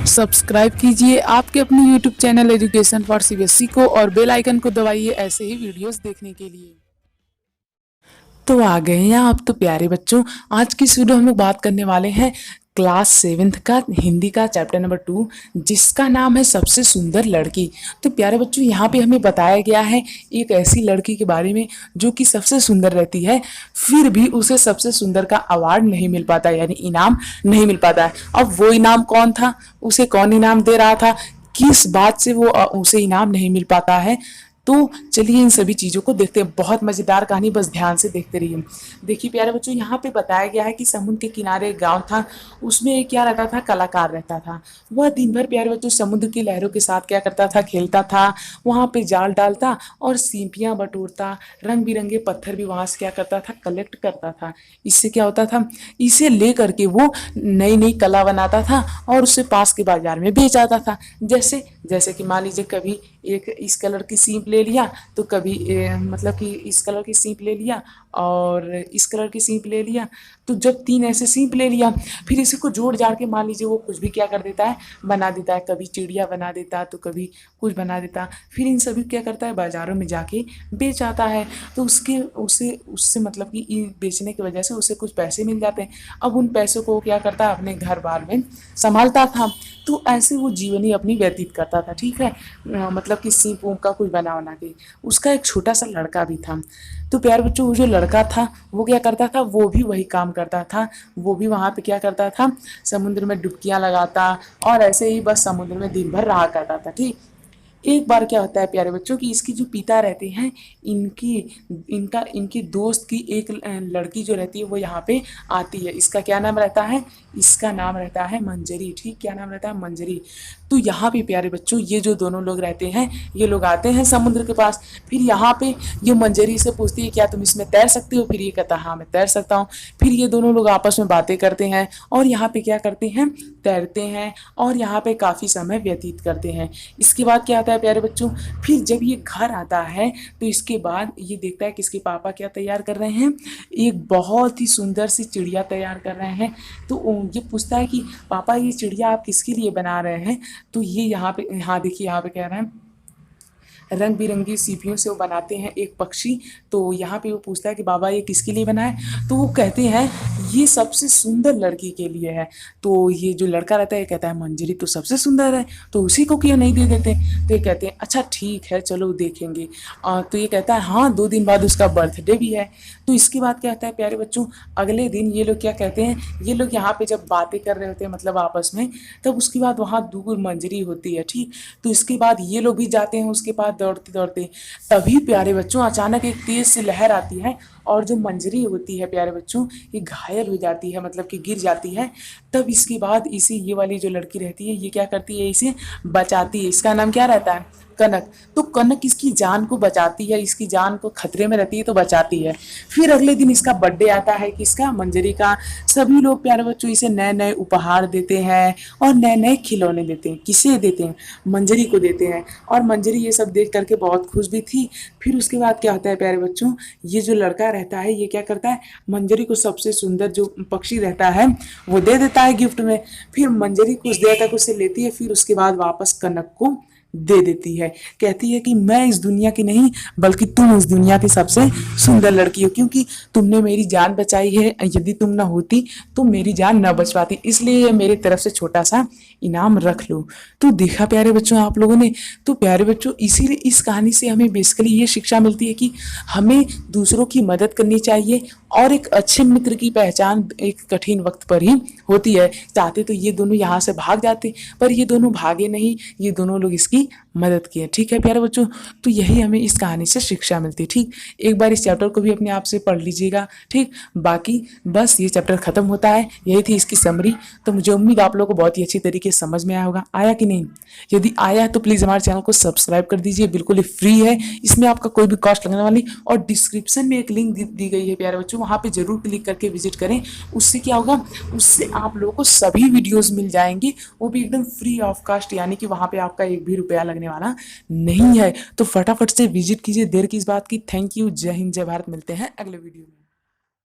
Subscribe कीजिए आपके अपने YouTube channel education for CBSE को और बेल आइकन को दबाइए ऐसे ही वीडियोस देखने के लिए। तो आ गए हैं आप तो प्यारे बच्चों, आज की इस वीडियो हम लोग बात करने वाले हैं क्लास 7th का हिंदी का चैप्टर नंबर 2 जिसका नाम है सबसे सुंदर लड़की। तो प्यारे बच्चों यहाँ पे हमें बताया गया है एक ऐसी लड़की के बारे में जो कि सबसे सुंदर रहती है, फिर भी उसे सबसे सुंदर का अवार्ड नहीं मिल पाता, यानी इनाम नहीं मिल पाता है। अब वो इनाम कौन था, उसे कौन इनाम दे रहा था, किस बात से वो उसे इनाम नहीं मिल पाता है। तो चलिए इन सभी चीज़ों को देखते हैं। बहुत मज़ेदार कहानी, बस ध्यान से देखते रहिए। देखिए प्यारे बच्चों, यहाँ पे बताया गया है कि समुद्र के किनारे एक गांव था, उसमें एक क्या रहता था, कलाकार रहता था। वह दिन भर प्यारे बच्चों समुद्र की लहरों के साथ क्या करता था, खेलता था, वहाँ पे जाल डालता और सीपियाँ बटोरता, रंग बिरंगे पत्थर भी वहाँ से क्या करता था, कलेक्ट करता था। इससे क्या होता था, इसे ले करके वो नई नई कला बनाता था और उसे पास के बाजार में बेच आता था। जैसे जैसे कि मान लीजिए कभी एक इस कलर की सीप ले लिया, तो कभी मतलब कि इस कलर की सीप ले लिया और इस कलर की सीप ले लिया। तो जब 3 ऐसे सीप ले लिया, फिर इसी को जोड़ जाड़ के मान लीजिए वो कुछ भी क्या कर देता है, बना देता है। कभी चिड़िया बना देता तो कभी कुछ बना देता। फिर इन सभी क्या करता है, बाज़ारों में जाके बेच आता है। तो उसके उसे उससे मतलब कि बेचने की वजह से उसे कुछ पैसे मिल जाते हैं। अब उन पैसों को क्या करता है, अपने घर बार में संभालता था। तो ऐसे वो जीवनी अपनी व्यतीत करता था। ठीक है, मतलब कि सीप ऊप का कुछ बना बना के। उसका एक छोटा सा लड़का भी था। तो प्यारे बच्चों, वो जो लड़का था वो क्या करता था, वो भी वही काम करता था। वो भी वहाँ पे क्या करता था, समुद्र में डुबकियाँ लगाता और ऐसे ही बस समुद्र में दिन भर रहा करता था। ठीक, एक बार क्या होता है प्यारे बच्चों कि इसकी जो पिता रहते हैं, इनकी इनकी दोस्त की एक लड़की जो रहती है वो यहाँ पे आती है। इसका क्या नाम रहता है, इसका नाम रहता है मंजरी। ठीक, क्या नाम रहता है, मंजरी। तो यहाँ पे प्यारे बच्चों ये जो दोनों लोग रहते हैं, ये लोग आते हैं समुद्र के पास। फिर यहाँ पे ये मंजरी से पूछती है क्या तुम इसमें तैर सकते हो, फिर ये कहता है हाँ मैं तैर सकता हूँ। फिर ये दोनों लोग आपस में बातें करते हैं और यहाँ पे क्या करते हैं, तैरते हैं और यहाँ पे काफ़ी समय व्यतीत करते हैं। इसके बाद क्या आता है प्यारे बच्चों, फिर जब ये घर आता है तो इसके बाद ये देखता है कि इसके पापा क्या तैयार कर रहे हैं, एक बहुत ही सुंदर सी चिड़िया तैयार कर रहे हैं। तो ये पूछता है कि पापा ये चिड़िया आप किसके लिए बना रहे हैं। तो ये यहाँ पे, हाँ देखिए यहाँ पे कह रहे हैं रंग बिरंगी सीपियों से वो बनाते हैं एक पक्षी। तो यहाँ पे वो पूछता है कि बाबा ये किसके लिए बना है। तो वो कहते हैं ये सबसे सुंदर लड़की के लिए है। तो ये जो लड़का रहता है ये कहता है मंजरी तो सबसे सुंदर है, तो उसी को क्यों नहीं दे देते। तो ये कहते हैं अच्छा ठीक है चलो देखेंगे। तो ये कहता है हाँ 2 दिन बाद उसका बर्थडे भी है। तो इसके बाद क्या होता है प्यारे बच्चों, अगले दिन ये लोग क्या कहते हैं, ये लोग यहाँ पे जब बातें कर रहे होते हैं मतलब आपस में, तब उसके बाद वहाँ दूर मंजरी होती है। ठीक, तो इसके बाद ये लोग भी जाते हैं उसके पास दौड़ते दौड़ते। तभी प्यारे बच्चों अचानक एक तेज सी लहर आती है और जो मंजरी होती है प्यारे बच्चों ये घायल हो जाती है, मतलब कि गिर जाती है। तब इसके बाद इसी ये वाली जो लड़की रहती है ये क्या करती है, इसे बचाती है। इसका नाम क्या रहता है, कनक। तो कनक इसकी जान को बचाती है, इसकी जान को खतरे में रहती है तो बचाती है। फिर अगले दिन इसका बर्थडे आता है, किसका, मंजरी का। सभी लोग प्यारे बच्चों इसे नए नए उपहार देते हैं और नए नए खिलौने देते हैं। किसे देते हैं, मंजरी को देते हैं। और मंजरी ये सब देख करके बहुत खुश भी थी। फिर उसके बाद क्या होता है प्यारे बच्चों, ये जो लड़का रहता है ये क्या करता है, मंजरी को सबसे सुंदर जो पक्षी रहता है वो दे देता है गिफ्ट में। फिर मंजरी कुछ देर तक उसे लेती है, फिर उसके बाद वापस कनक को दे देती है। कहती है कि मैं इस दुनिया की नहीं बल्कि तुम इस दुनिया की सबसे सुंदर लड़की हो, क्योंकि तुमने मेरी जान बचाई है। यदि तुम ना होती तो मेरी जान न बच पाती, इसलिए मेरी तरफ से छोटा सा इनाम रख लो। तो देखा प्यारे बच्चों आप लोगों ने। तो प्यारे बच्चों इसीलिए इस कहानी से हमें बेसिकली ये शिक्षा मिलती है कि हमें दूसरों की मदद करनी चाहिए और एक अच्छे मित्र की पहचान एक कठिन वक्त पर ही होती है। चाहते तो ये दोनों यहाँ से भाग जाते, पर ये दोनों भागे नहीं, ये दोनों लोग इसकी मदद किए। ठीक है प्यारे बच्चों, तो यही हमें इस कहानी से शिक्षा मिलती है। ठीक, एक बार इस चैप्टर को भी अपने आप से पढ़ लीजिएगा। ठीक, बाकी बस ये चैप्टर खत्म होता है, यही थी इसकी समरी। तो मुझे उम्मीद आप लोगों को बहुत ही अच्छी तरीके से समझ में आया होगा। आया कि नहीं, यदि आया है तो प्लीज़ हमारे चैनल को सब्सक्राइब कर दीजिए, बिल्कुल ही फ्री है, इसमें आपका कोई भी कॉस्ट लगने वाली। और डिस्क्रिप्शन में एक लिंक दी गई है प्यारे बच्चों, वहाँ पे जरूर क्लिक करके विजिट करें। उससे क्या होगा, उससे आप लोगों को सभी वीडियोस मिल जाएंगी, वो भी एकदम फ्री ऑफ कास्ट, यानी कि वहाँ पे आपका 1 भी रुपया लगने वाला नहीं है। तो फटाफट से विजिट कीजिए, देर की इस बात की। थैंक यू, जय हिंद जय भारत। मिलते हैं अगले वीडियो में।